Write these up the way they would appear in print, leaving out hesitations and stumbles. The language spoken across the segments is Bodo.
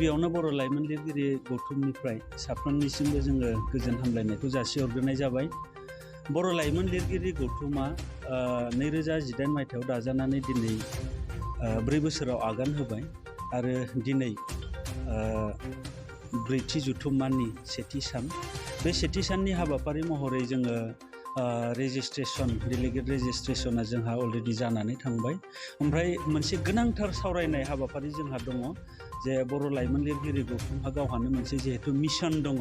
गिबियावनो बर' लाइमोन लिरगिरि गौथुमनिफ्राय साफ्रोमनिसिमबो जोङो गोजोन हामलायनायखौ जासिहरग्रोनाय जाबाय। बर' लाइमोन लिरगिरि गौथुमा 2018 मायथाइयाव दाजानानै दिनै 4 बोसोराव आगान होबाय आरो दिनै ब्रैथि जथुम्मानि सेथि सान। बे सेथि साननि हाबाफारि महरै जोङो रेजिस्ट्रेसन डेलिगेट रेजिस्ट्रेसना जोंहा अलरेडि जानानै थांबाय। ओमफ्राय मोनसे गोनांथार सावरायनाय हाबाफारि जोंहा दङ जे बर' लाइमोन लिरगिरि गौथुमहा गावहानो मोनसे जिहेतु मिशन दङ।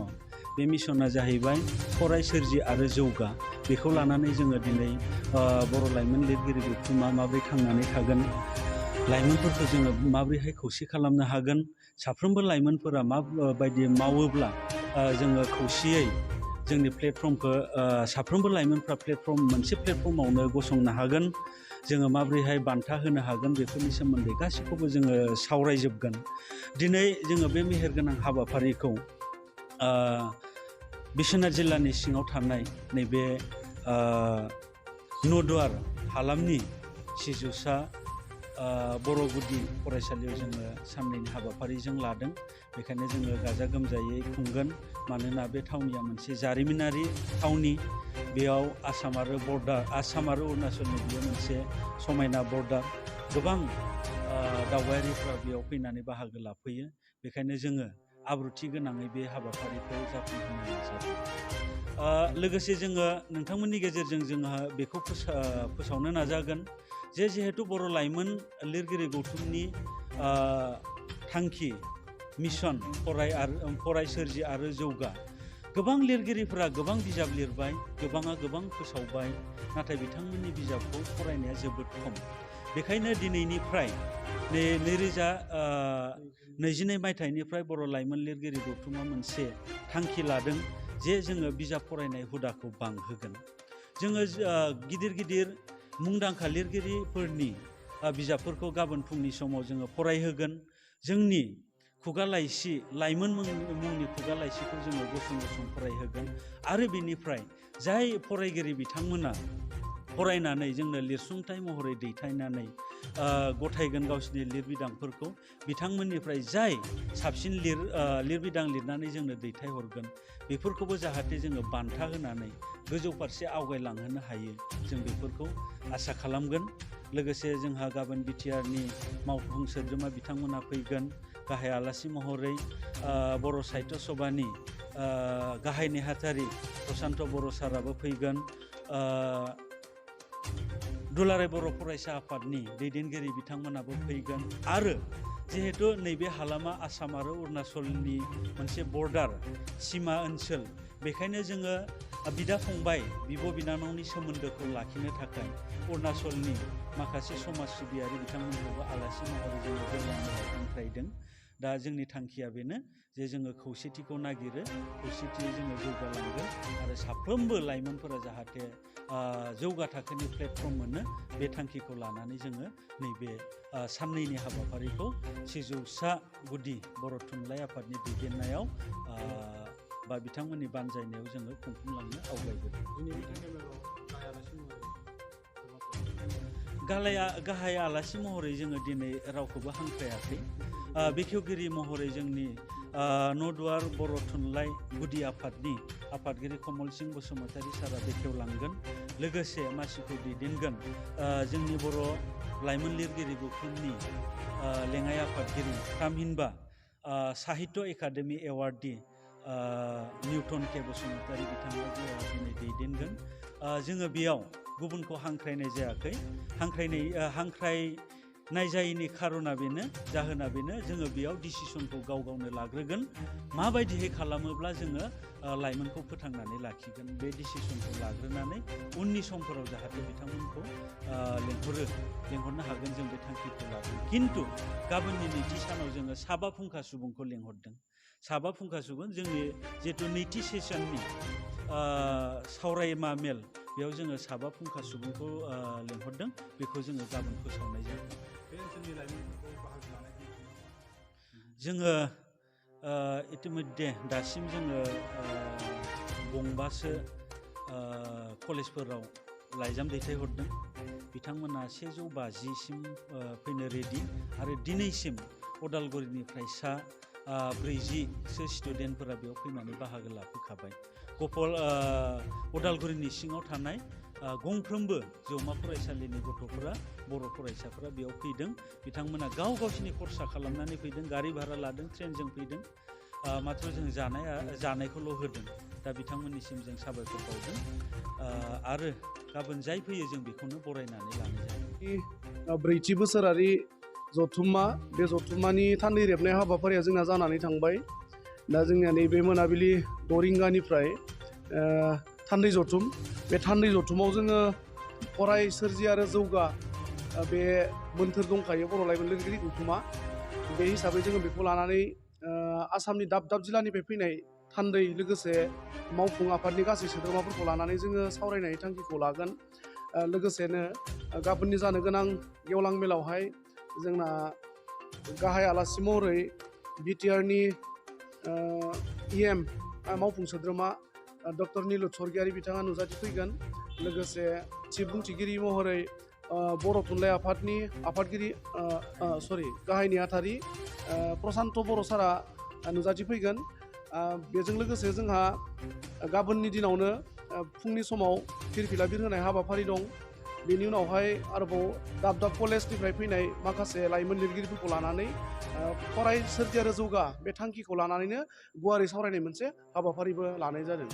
बे मिशना जाहैबाय फराय सोरजि आरो जौगा। बेखौ लानानै जोङो दिनै बर' लाइमोन लिरगिरि गौथुमा माबोरै थांनानै थागोन, लाइमोनफोरखौ जोङो माबोरैहाय खौसे खालामनो हागोन, साफ्रोमबो लाइमोनफोरा माबायदि मावोब्ला जोङो खौसेयै जोंनि प्लेटफर्मखौ साफ्रोमबो लाइमोनफ्रा मोनसे प्लेटफर्मावनो गसंनो हागोन, जोङो माबोरैहाय बान्था होनो हागोन, बेफोरनि सोमोन्दै गासैखौबो जोङो सावरायजोबगोन। दिनै जोङो बे मेहेरगोनां हाबाफारिखौ बिश्वनाथ जिल्लानि सिङाव थानाय नैबे नदुवार हालामनि सिजुसा बर' गुदि फरायसालियाव जोङो साननैनि हाबाफारिजों लादों। बेखायनो जोङो गाजा गोमजायै खुंगोन। मानोना बे थावनिया मोनसे जारिमिनारि थावनि। बेयाव आसाम आरो अरुणाचलनि बेयो मोनसे समायना बर्डार। गोबां दावबायारिफ्रा बेयाव फैनानै बाहागो लाफैयो। बेखायनो जोङो आब्रुथि गोनाङै बे हाबाफारिखौ जाफुंहोनो नाजादों। लोगोसे जोङो नोंथांमोननि गेजेरजों जोंहा बेखौ फोसावनो नाजागोन जे जिहेतु बर' लाइमोन लिरगिरि गौथुमनि थांखि मिशन फराय सोरजि आरो जौगा। गोबां लिरगिरिफोरा गोबां बिजाब लिरबाय, गोबाङा गोबां फोसावबाय, नाथाय बिथांमोननि बिजाबखौ फरायनाया जोबोद खम। बेखायनो दिनैनिफ्राय 2022 मायथाइनिफ्राय बर' लाइमोन लिरगिरि गौथुमा मोनसे थांखि लादों जे जोङो बिजाब फरायनाय हुदाखौ बांहोगोन। जोङो गिदिर गिदिर मुंदांखा लिरगिरिफोरनि बिजाबफोरखौ गाबोन फुंनि समाव जोङो फरायहोगोन। जोंनि खुगा लाइसि, लाइमोन मुंनि खुगा लाइसिखौ जोङो गुसुं गुसुं फरायहोगोन। आरो बेनिफ्राय जाय फरायगिरि बिथांमोना फरायनानै जोंनो लिरसुंथाइ महरै दैथायनानै गथायगोन गावसिनि लिरबिदांफोरखौ, बिथांमोननिफ्राय जाय साबसिन लिरबिदां लिरनानै जोंनो दैथायहरगोन, बेफोरखौबो जाहाथे जोङो बान्था होनानै गोजौ फारसे आवगायलांहोनो हायो, जों बेफोरखौ आसा खालामगोन। लोगोसे जोंहा गाबोन बिटिआरनि मावफुं सोद्रोमा बिथांमोना फैगोन गाहाय आलासि महरै। बर' साहित्य सभानि गाहाय नेहाथारि प्रसान्त बर' साराबो फैगोन। दुलाराय बर' फरायसा आफादनि दैदेनगिरि बिथांमोनाबो फैगोन। आरो जिहेतु नैबे हालामा आसाम आरो अरुणाचलनि मोनसे बर्डार सिमा ओनसोल, बेखायनो जोङो बिदा फंबाय, बिब' बिनानावनि सोमोन्दोखौ लाखिनो थाखाय अरुणाचलनि माखासे समाज सिबियारि बिथांमोनखौबो आलासि महरै जोङो दोनलांनो हांख्रायदों। दा जोंनि थांखिया बेनो जे जोङो खौसेथिखौ नागिरो, खौसेथियै जोङो जौगालांगोन आरो साफ्रोमबो लाइमोनफोरा जाहाथे जौगा थाखोनि प्लेटफर्म मोनो, बे थांखिखौ लानानै जोङो नैबे साननैनि हाबाफारिखौ सिजौसा गुदि बर' थुनलाइ आफादनि दैदेननायाव बा बिथांमोननि बानजायनायाव जोङो खुंफुंलांनो आवगायबोदों। गाहाय आलासि महरै जोङो दिनै रावखौबो हांख्रायाखै। बेखेवगिरि महरै जोंनि नदुवार बर' थुनलाइ गुदि आफादनि आफादगिरि कमल सिंह बसुमतारी सारा बेखेवलांगोन। लोगोसे मासिखौ दैदेनगोन जोंनि बर' लाइमोन लिरगिरि गौथुमनि लेङाइ आफादगिरि थामहिनबा साहित्य एकाडेमि एवार्डि निउटन के बसुमतारी बिथाङा दिनै दैदेनगोन। जोङो बेयाव गुबुनखौ हांख्रायनाय जायाखै। हांख्रायनाय जायैनि जाहोना बेनो जोङो बेयाव डिसिसनखौ गाव गावनो लाग्रोगोन। माबायदिहै खालामोब्ला जोङो लाइमोनखौ फोथांनानै लाखिगोन, बे डिसिसनखौ लाग्रोनानै उननि समफोराव जाहाथे बिथांमोनखौ लेंहरनो हागोन, जों बे थांखिखौ लागोन। खिन्थु गाबोननि नैथि सानाव जोङो साबा फुंखा सुबुंखौ लेंहरदों। साबा फुंखा सुबुं जोंनि जिहेतु नैथि सेसननि सावरायमा मेल, बेयाव जोङो साबा फुंखा सुबुंखौ लेंहरदों। बेखौ जोङो गाबोन फोसावनाय जागोन। बे ओनसोलनि लाइमोनफोरखौ बाहागो लानायखौ जोङो इतिमध्ये दासिम जोङो गंबासो कलेजफोराव लाइजाम दैथायहरदों। बिथांमोना 150सिम फैनो रेडि। आरो दिनैसिम उदालगुरिनिफ्राय 40सो स्टुडेन्टफोरा बेयाव फैनानै बाहागो लाफैखाबाय। उदालगुरिनि सिङाव थानाय गंफ्रोमबो जौमा फरायसालिनि गथ'फोरा बर' फरायसाफोरा बेयाव फैदों। बिथांमोना गाव गावसिनि खरसा खालामनानै फैदों, गारि भारा लादों, ट्रेनजों फैदों। मात्र जों जानायखौल' होदों। दा बिथांमोननिसिम जों साबायखर बावदों आरो गाबोन जाय फैयो जों बेखौनो बरायनानै लानाय जायो। ब्रैथि बोसोरारि जथुम्मा, बे जथुम्मानि थान्दै रेबनाय हाबाफारिया जोंना जानानै थांबाय। दा जोंनिया नैबे मोनाबिलि 6 रिंगानिफ्राय थान्दै जथुम, बे थान्दै जथुमाव जोङो फराय सोरजि आरो जौगा बे मोन्थोर दंखायो बर' लाइमोन लिरगिरि गौथुमा। बे हिसाबै जोङो बेखौ लानानै आसामनि दाब दाब जिल्लानिफ्राय फैनाय थान्दै लोगोसे मावफुं आफादनि गासै सोद्रोमाफोरखौ लानानै जोङो सावरायनायनि थांखिखौ लागोन। लोगोसेनो गाबोननि जानो गोनां गेवलां मेलावहाय जोंना गाहाय आलासि महरै बिटिआरनि EM मावफुं सोद्रोमा डक्टर निलुत स्वरगियारि बिथाङा नुजाथिफैगोन। लोगोसे चिफ बुंथिगिरि महरै बर' थुनलाइ आफादनि गाहाय नेहाथारि प्रसान्त बर' सारा नुजाथिफैगोन। बेजों लोगोसे जोंहा गाबोननि दिनावनो फुंनि समाव फिरफिला बिरहोनाय हाबाफारि दं। बेनि उनावहाय आरोबाव दाब दाब कलेजनिफ्राय फैनाय माखासे लाइमोन लिरगिरिफोरखौ लानानै फराय सोरजि आरो जौगा बे थांखिखौ लानानैनो गुवारै सावरायनाय मोनसे हाबाफारिबो लानाय जादों।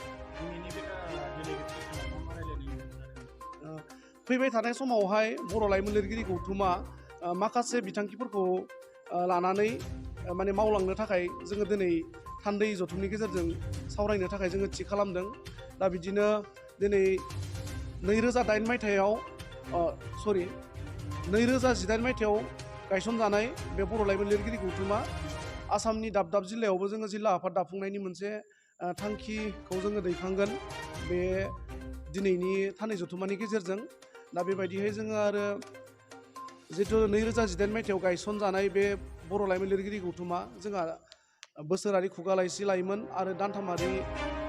फैबाय थानाय समावहाय बर' लाइमोन लिरगिरि गौथुमा माखासे बिथांखिफोरखौ लानानै माने मावलांनो थाखाय जोङो दिनै थान्दै जथुमनि गेजेरजों सावरायनो थाखाय जोङो थि खालामदों। दा बिदिनो दिनै 2018 मायथाइयाव 2018 मायथाइयाव गायसनजानाय बे बर' लाइमोन लिरगिरि गौथुमा आसामनि दाब दाब जिल्लायावबो जोङो जिल्ला आफाद दाफुंनायनि मोनसे थांखिखौ जोङो दैखांगोन बे दिनैनि थान्दै जथुमानि गेजेरजों। दा बेबायदिहाय जोङो आरो जिथु 2018 मायथाइयाव गायसनजानाय बे बर' लाइमोन लिरगिरि गौथुमा जोंहा बोसोरारि खुगा लाइसि लाइमोन आरो दानथामारि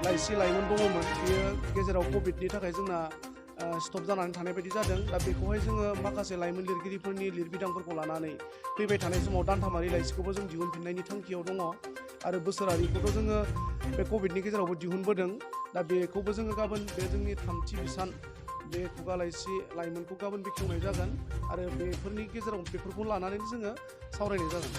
लाइसि लाइमोन दङमोन। बेयो गेजेराव कभिडनि थाखाय जोंना स्टप जानानै थानाय बायदि जादों। दा बेखौहाय जोङो माखासे लाइमोन लिरगिरिफोरनि लिरबिदांफोरखौ लानानै फैबाय थानाय समाव दानथामारि लाइसिखौबो जों दिहुनफिननायनि थांखियाव दङ आरो बोसोरारिखौथ' जोङो बे कभिडनि गेजेरावबो दिहुनबोदों। दा बेखौबो जोङो गाबोन बे जोंनि 3थि बिसान बे खुगा लाइसि लाइमोनखौ गाबोन बेखेवनाय जागोन आरो बेफोरनि गेजेराव बेफोरखौ लानानैनो जोङो सावरायनाय जागोन।